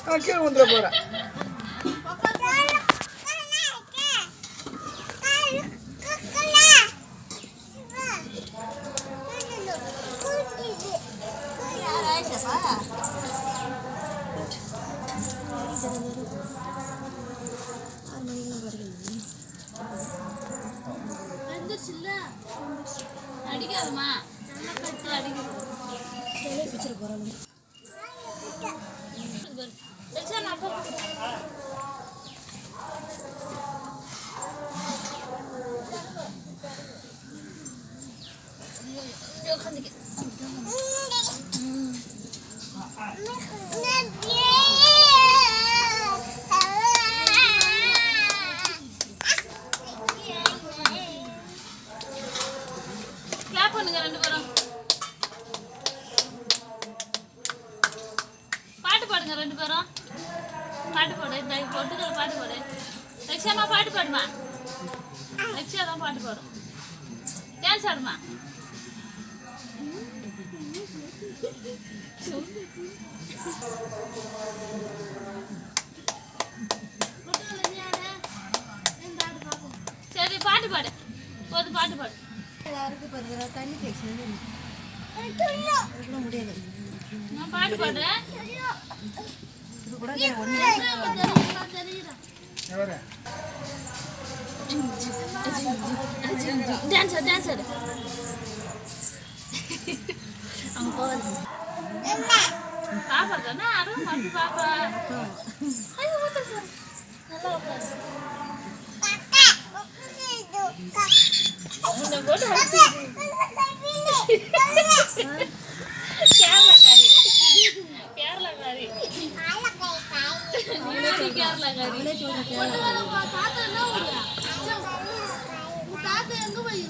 கீழே வந்துட போறேன். அடிக்காதமா அடிக்கிறது பிடிச்சிட போறாங்க. கிளாப் பண்ணுங்க ரெண்டு பேரும். பாட்டு பாடுங்க ரெண்டு பேரும். பாட்டு பாடு. பொட்டுக்கள் பாட்டு பாடு. லட்சியமா பாட்டு பாடுமா. லட்சியா தான் பாட்டு பாடும். டான்ஸ் ஆடுமா. சரி பாட்டு பாடு. ஒரு பாட்டு பாடு. தண்ணி முடியாது. நான் பாட்டு பாடுறேன். டான்ஸர் டான்ஸர் பாப்பா தானே அருண் மாட்டி பாப்பா. நல்லா கேரளாக்காரி கேரளாக்காரி கேரளாக்காரி